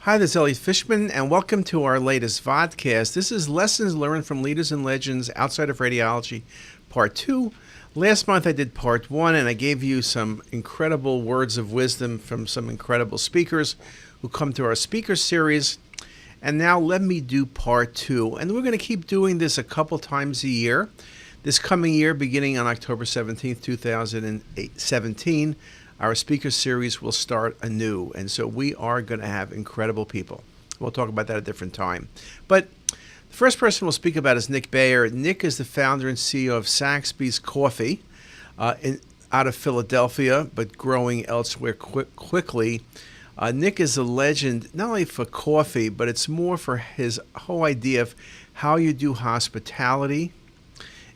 Hi, this is Elliot Fishman, and welcome to our latest vodcast. This is Lessons Learned from Leaders and Legends Outside of Radiology, Part 2. Last month I did Part 1, and I gave you some incredible words of wisdom from some incredible speakers who come to our speaker series. And now let me do Part 2. And we're going to keep doing this a couple times a year. This coming year, beginning on October 17th, 2017, our speaker series will start anew, and so we are going to have incredible people. We'll talk about that at a different time. But the first person we'll speak about is Nick Bayer. Nick is the founder and CEO of Saxby's Coffee out of Philadelphia, but growing elsewhere quickly. Nick is a legend not only for coffee, but it's more for his whole idea of how you do hospitality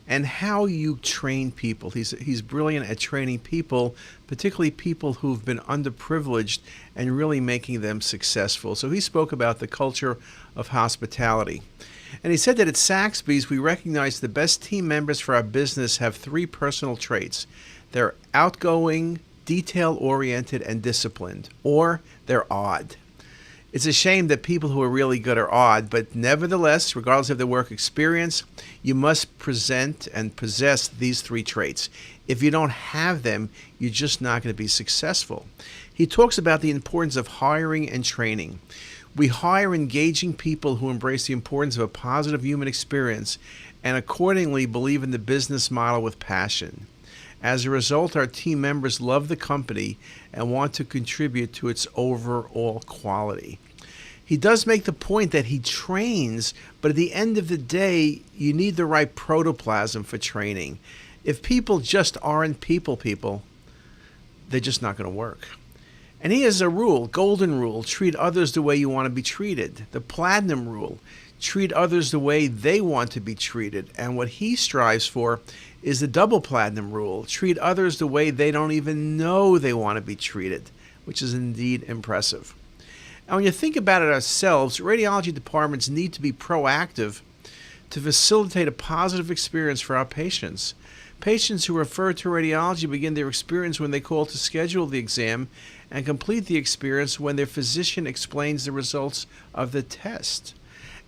and how you train people. He's brilliant at training people, particularly people who've been underprivileged, and really making them successful. So he spoke about the culture of hospitality. And he said that at Saxby's, we recognize the best team members for our business have three personal traits. They're outgoing, detail-oriented, and disciplined, or they're odd. It's a shame that people who are really good are odd, but nevertheless, regardless of their work experience, you must present and possess these three traits. If you don't have them, you're just not going to be successful. He talks about the importance of hiring and training. We hire engaging people who embrace the importance of a positive human experience and accordingly believe in the business model with passion. As a result, our team members love the company and want to contribute to its overall quality. He does make the point that he trains, but at the end of the day, you need the right protoplasm for training. If people just aren't people, they're just not going to work. And he has a rule, golden rule, treat others the way you want to be treated. The platinum rule, treat others the way they want to be treated. And what he strives for is the double platinum rule, treat others the way they don't even know they want to be treated, which is indeed impressive. And when you think about it ourselves, radiology departments need to be proactive to facilitate a positive experience for our patients. Patients who refer to radiology begin their experience when they call to schedule the exam and complete the experience when their physician explains the results of the test.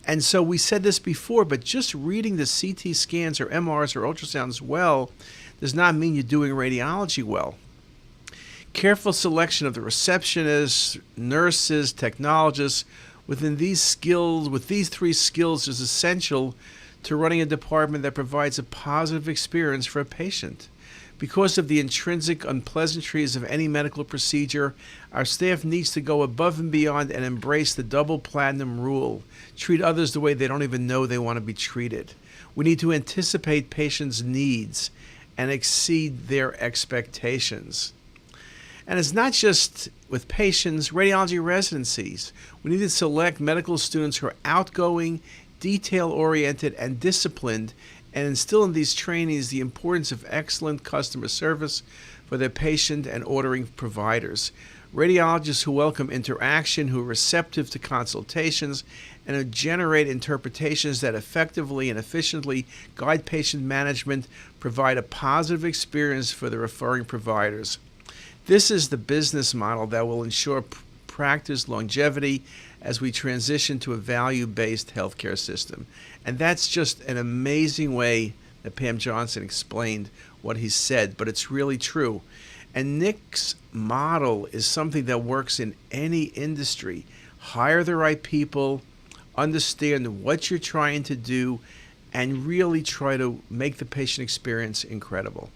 And so we said this before, but just reading the CT scans or MRs or ultrasounds well does not mean you're doing radiology well. Careful selection of the receptionists, nurses, technologists with these three skills is essential to running a department that provides a positive experience for a patient. Because of the intrinsic unpleasantries of any medical procedure, our staff needs to go above and beyond and embrace the double platinum rule. Treat others the way they don't even know they want to be treated. We need to anticipate patients' needs and exceed their expectations. And it's not just with patients, radiology residencies. We need to select medical students who are outgoing, detail-oriented, and disciplined, and instill in these trainees the importance of excellent customer service for their patient and ordering providers. Radiologists who welcome interaction, who are receptive to consultations, and who generate interpretations that effectively and efficiently guide patient management provide a positive experience for the referring providers. This is the business model that will ensure practice longevity as we transition to a value-based healthcare system. And that's just an amazing way that Pam Johnson explained what he said, but it's really true. And Nick's model is something that works in any industry. Hire the right people, understand what you're trying to do, and really try to make the patient experience incredible.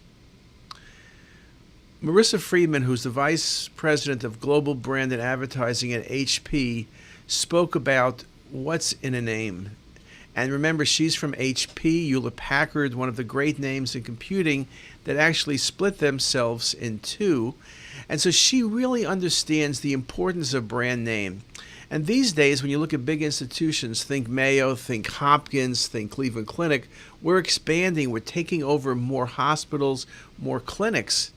Marissa Friedman, who's the Vice President of Global Brand and Advertising at HP, spoke about what's in a name. And remember, she's from HP, Hewlett-Packard, one of the great names in computing that actually split themselves in two. And so she really understands the importance of brand name. And these days, when you look at big institutions, think Mayo, think Hopkins, think Cleveland Clinic, we're expanding, we're taking over more hospitals, more clinics.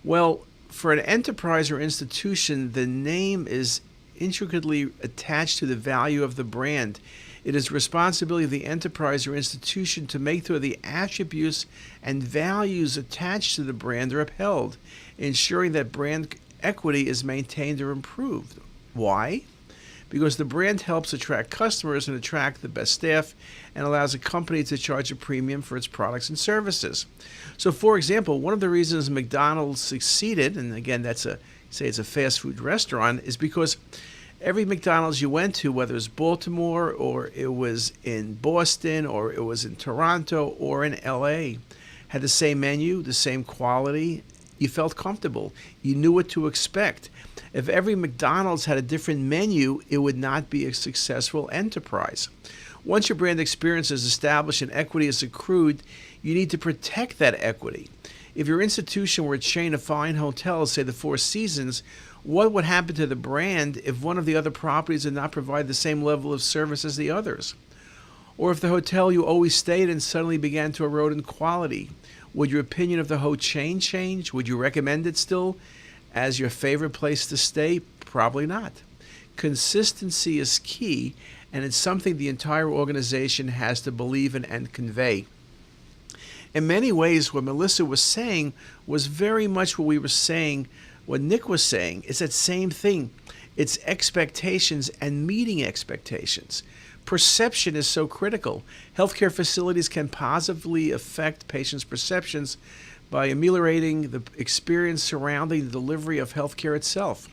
Well, for an enterprise or institution, the name is intricately attached to the value of the brand. It is the responsibility of the enterprise or institution to make sure the attributes and values attached to the brand are upheld, ensuring that brand equity is maintained or improved. Why? because the brand helps attract customers and attract the best staff and allows a company to charge a premium for its products and services. So, for example, one of the reasons McDonald's succeeded, and again, it's a fast food restaurant, is because every McDonald's you went to, whether it was Baltimore or it was in Boston or it was in Toronto or in LA, had the same menu, the same quality. You felt comfortable. You knew what to expect. If every McDonald's had a different menu, it would not be a successful enterprise. Once your brand experience is established and equity is accrued, you need to protect that equity. If your institution were a chain of fine hotels, say the Four Seasons, what would happen to the brand if one of the other properties did not provide the same level of service as the others? Or if the hotel you always stayed in suddenly began to erode in quality, would your opinion of the whole chain change? Would you recommend it still as your favorite place to stay? Probably not. Consistency is key, and it's something the entire organization has to believe in and convey. In many ways, what Melissa was saying was very much what we were saying, what Nick was saying. It's that same thing. It's expectations and meeting expectations. Perception is so critical. Healthcare facilities can positively affect patients' perceptions by ameliorating the experience surrounding the delivery of healthcare itself.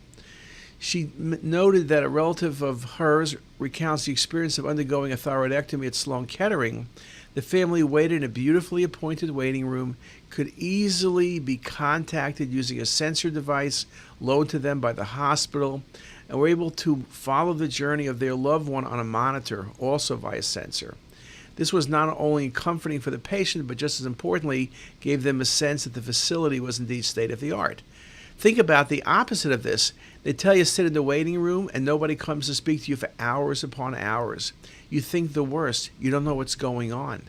She noted that a relative of hers recounts the experience of undergoing a thyroidectomy at Sloan Kettering. The family waited in a beautifully appointed waiting room, could easily be contacted using a sensor device loaned to them by the hospital, and were able to follow the journey of their loved one on a monitor, also via sensor. This was not only comforting for the patient, but just as importantly, gave them a sense that the facility was indeed state-of-the-art. Think about the opposite of this. They tell you to sit in the waiting room and nobody comes to speak to you for hours upon hours. You think the worst. You don't know what's going on.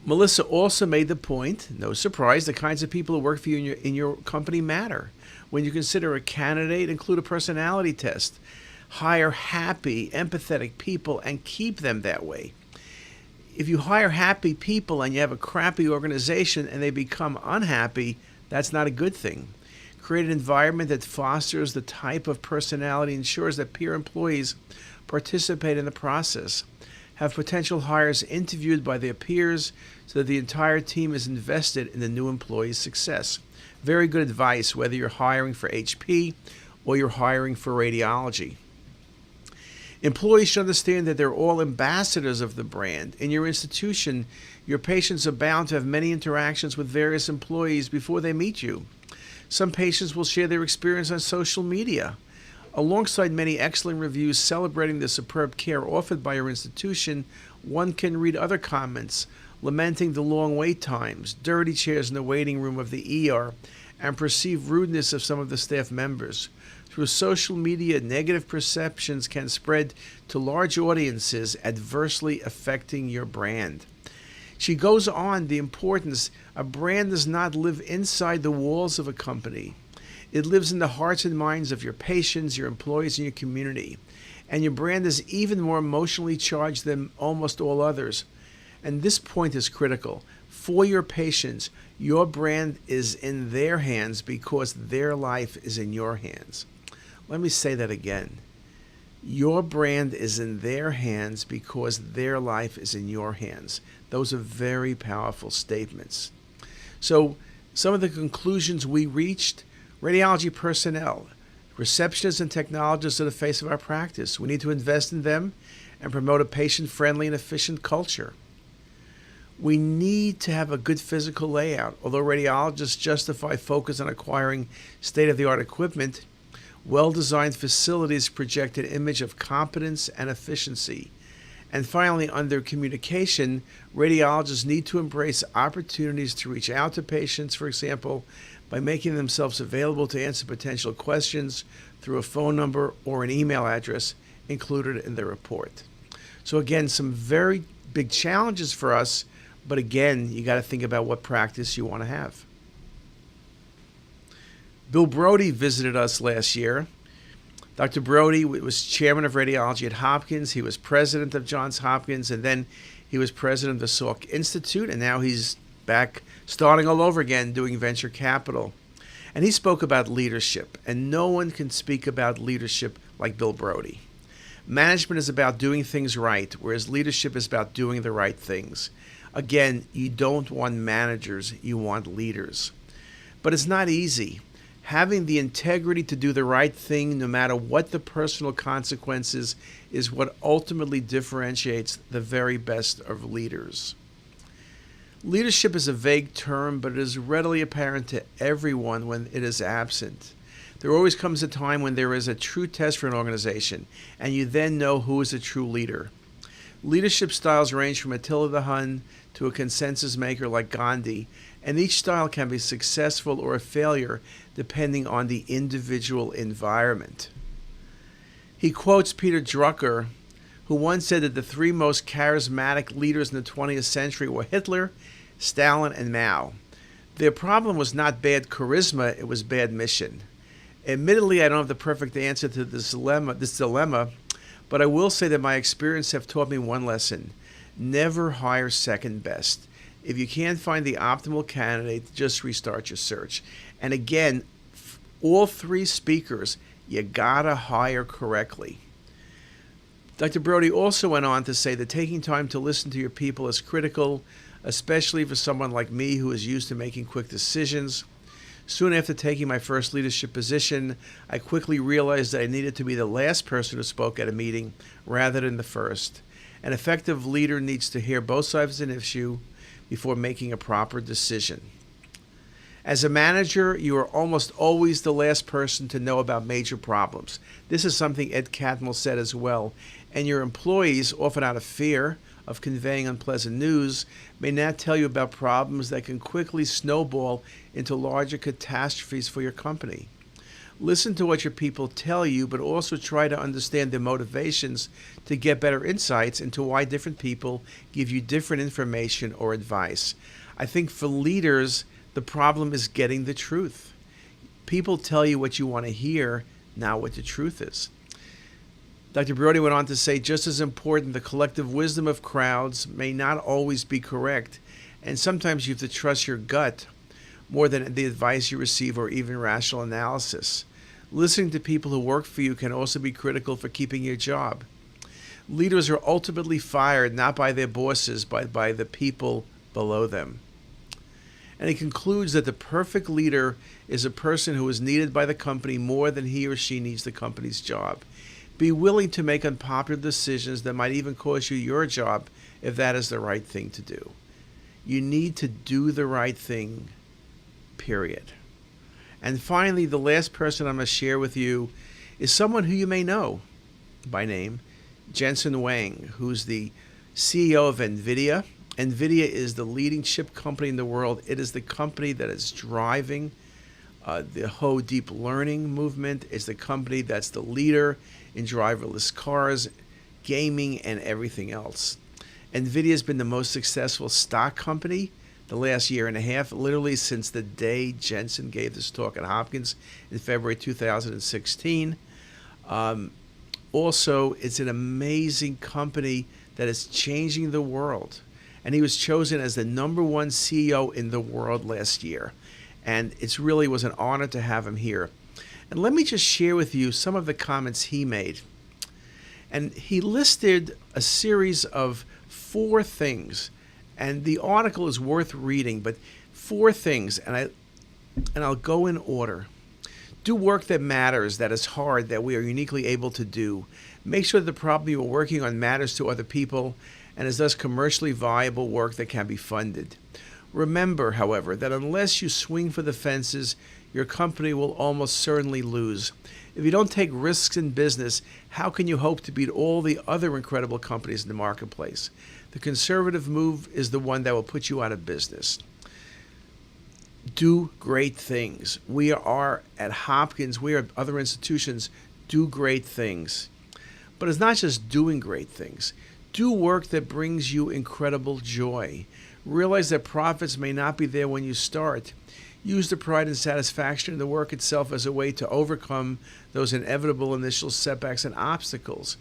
Melissa also made the point, no surprise, the kinds of people who work for you in your company matter. When you consider a candidate, include a personality test. Hire happy, empathetic people and keep them that way. If you hire happy people and you have a crappy organization and they become unhappy, that's not a good thing. Create an environment that fosters the type of personality, ensures that peer employees participate in the process. Have potential hires interviewed by their peers so that the entire team is invested in the new employee's success. Very good advice, whether you're hiring for HP or you're hiring for radiology. Employees should understand that they're all ambassadors of the brand. In your institution, your patients are bound to have many interactions with various employees before they meet you. Some patients will share their experience on social media. Alongside many excellent reviews celebrating the superb care offered by your institution, one can read other comments lamenting the long wait times, dirty chairs in the waiting room of the ER, and perceived rudeness of some of the staff members. Through social media, negative perceptions can spread to large audiences, adversely affecting your brand. She goes on the importance, a brand does not live inside the walls of a company. It lives in the hearts and minds of your patients, your employees, and your community. And your brand is even more emotionally charged than almost all others. And this point is critical. For your patients, your brand is in their hands because their life is in your hands. Let me say that again. Your brand is in their hands because their life is in your hands. Those are very powerful statements. So, some of the conclusions we reached: radiology personnel, receptionists and technologists are the face of our practice. We need to invest in them and promote a patient-friendly and efficient culture. We need to have a good physical layout. Although radiologists justify focus on acquiring state-of-the-art equipment, well-designed facilities project an image of competence and efficiency. And finally, under communication, radiologists need to embrace opportunities to reach out to patients, for example, by making themselves available to answer potential questions through a phone number or an email address included in the report. So again, some very big challenges for us, but again, you got to think about what practice you want to have. Bill Brody visited us last year. Dr. Brody was chairman of radiology at Hopkins. He was president of Johns Hopkins, and then he was president of the Salk Institute, and now he's back starting all over again doing venture capital. And he spoke about leadership, and no one can speak about leadership like Bill Brody. Management is about doing things right, whereas leadership is about doing the right things. Again, you don't want managers, you want leaders. But it's not easy. Having the integrity to do the right thing, no matter what the personal consequences, is what ultimately differentiates the very best of leaders. Leadership is a vague term, but it is readily apparent to everyone when it is absent. There always comes a time when there is a true test for an organization, and you then know who is a true leader. Leadership styles range from Attila the Hun to a consensus maker like Gandhi, and each style can be successful or a failure depending on the individual environment. He quotes Peter Drucker, who once said that the three most charismatic leaders in the 20th century were Hitler, Stalin, and Mao. Their problem was not bad charisma, it was bad mission. Admittedly, I don't have the perfect answer to this dilemma, but I will say that my experience have taught me one lesson. Never hire second best. If you can't find the optimal candidate, just restart your search. And again, all three speakers, you gotta hire correctly. Dr. Brody also went on to say that taking time to listen to your people is critical, especially for someone like me who is used to making quick decisions. Soon after taking my first leadership position, I quickly realized that I needed to be the last person who spoke at a meeting rather than the first. An effective leader needs to hear both sides of an issue before making a proper decision. As a manager, you are almost always the last person to know about major problems. This is something Ed Catmull said as well. And your employees, often out of fear of conveying unpleasant news, may not tell you about problems that can quickly snowball into larger catastrophes for your company. Listen to what your people tell you, but also try to understand their motivations to get better insights into why different people give you different information or advice. I think for leaders, the problem is getting the truth. People tell you what you want to hear, not what the truth is. Dr. Brody went on to say, just as important, the collective wisdom of crowds may not always be correct, and sometimes you have to trust your gut more than the advice you receive or even rational analysis. Listening to people who work for you can also be critical for keeping your job. Leaders are ultimately fired not by their bosses, but by the people below them. And he concludes that the perfect leader is a person who is needed by the company more than he or she needs the company's job. Be willing to make unpopular decisions that might even cost you your job if that is the right thing to do. You need to do the right thing, period. And finally, the last person I'm going to share with you is someone who you may know by name, Jen-Hsun Huang, who's the CEO of NVIDIA. NVIDIA is the leading chip company in the world. It is the company that is driving the whole deep learning movement. It's the company that's the leader in driverless cars, gaming, and everything else. NVIDIA has been the most successful stock company the last year and a half, literally since the day Jensen gave this talk at Hopkins in February 2016. Also, it's an amazing company that is changing the world. And he was chosen as the #1 CEO in the world last year. And it really was an honor to have him here. And let me just share with you some of the comments he made. And he listed a series of 4 things. And the article is worth reading, but 4 things, and I'll go in order. Do work that matters, that is hard, that we are uniquely able to do. Make sure that the problem you are working on matters to other people and is thus commercially viable work that can be funded. Remember, however, that unless you swing for the fences, your company will almost certainly lose. If you don't take risks in business, how can you hope to beat all the other incredible companies in the marketplace? The conservative move is the one that will put you out of business. Do great things. We are at Hopkins, we are at other institutions, do great things. But it's not just doing great things. Do work that brings you incredible joy. Realize that profits may not be there when you start. Use the pride and satisfaction in the work itself as a way to overcome those inevitable initial setbacks and obstacles.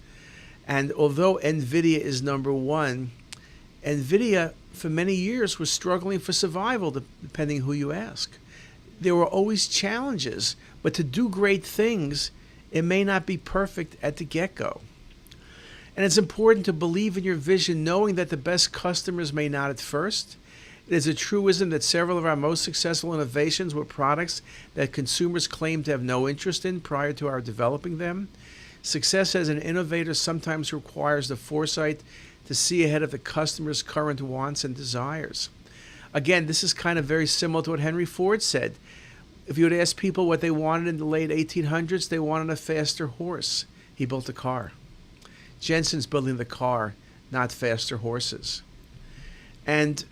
And although NVIDIA is #1, NVIDIA for many years was struggling for survival, depending who you ask. There were always challenges, but to do great things, It may not be perfect at the get-go. And it's important to believe in your vision, knowing that the best customers may not at first. It is a truism that several of our most successful innovations were products that consumers claimed to have no interest in prior to our developing them. Success as an innovator sometimes requires the foresight to see ahead of the customer's current wants and desires. Again, this is kind of very similar to what Henry Ford said. If you would ask people what they wanted in the late 1800s, they wanted a faster horse. He built a car. Jensen's building the car, not faster horses. And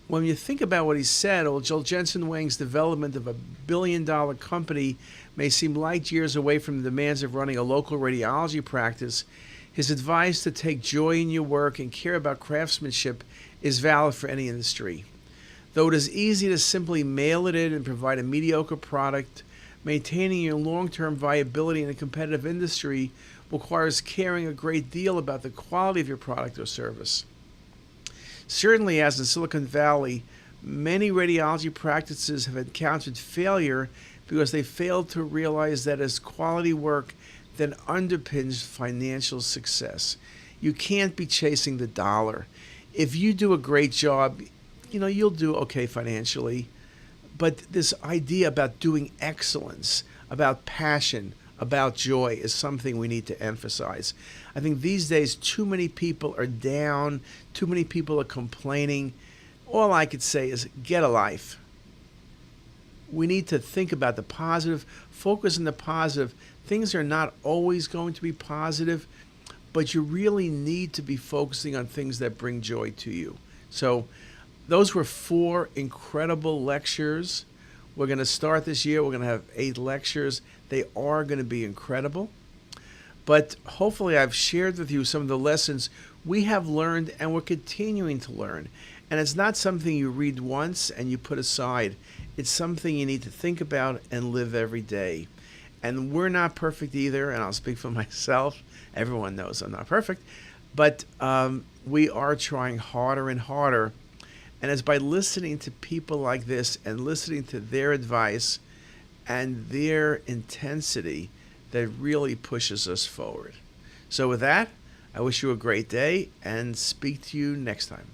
when you think about what he said, old Jen-Hsun Huang's development of a billion-dollar company may seem light years away from the demands of running a local radiology practice. His advice to take joy in your work and care about craftsmanship is valid for any industry. Though it is easy to simply mail it in and provide a mediocre product, maintaining your long-term viability in a competitive industry requires caring a great deal about the quality of your product or service. Certainly, as in Silicon Valley, many radiology practices have encountered failure because they failed to realize that as quality work that underpins financial success. You can't be chasing the dollar. If you do a great job, you'll do okay financially. But this idea about doing excellence, about passion, about joy is something we need to emphasize. I think these days too many people are down, too many people are complaining. All I could say is get a life. We need to think about the positive, focus on the positive. Things are not always going to be positive, but you really need to be focusing on things that bring joy to you. So those were 4 incredible lectures. We're going to start this year. We're going to have 8 lectures. They are going to be incredible. But hopefully I've shared with you some of the lessons we have learned and we're continuing to learn. And it's not something you read once and you put aside. It's something you need to think about and live every day. And we're not perfect either, and I'll speak for myself. Everyone knows I'm not perfect. But we are trying harder and harder. And it's by listening to people like this and listening to their advice and their intensity that really pushes us forward. So with that, I wish you a great day and speak to you next time.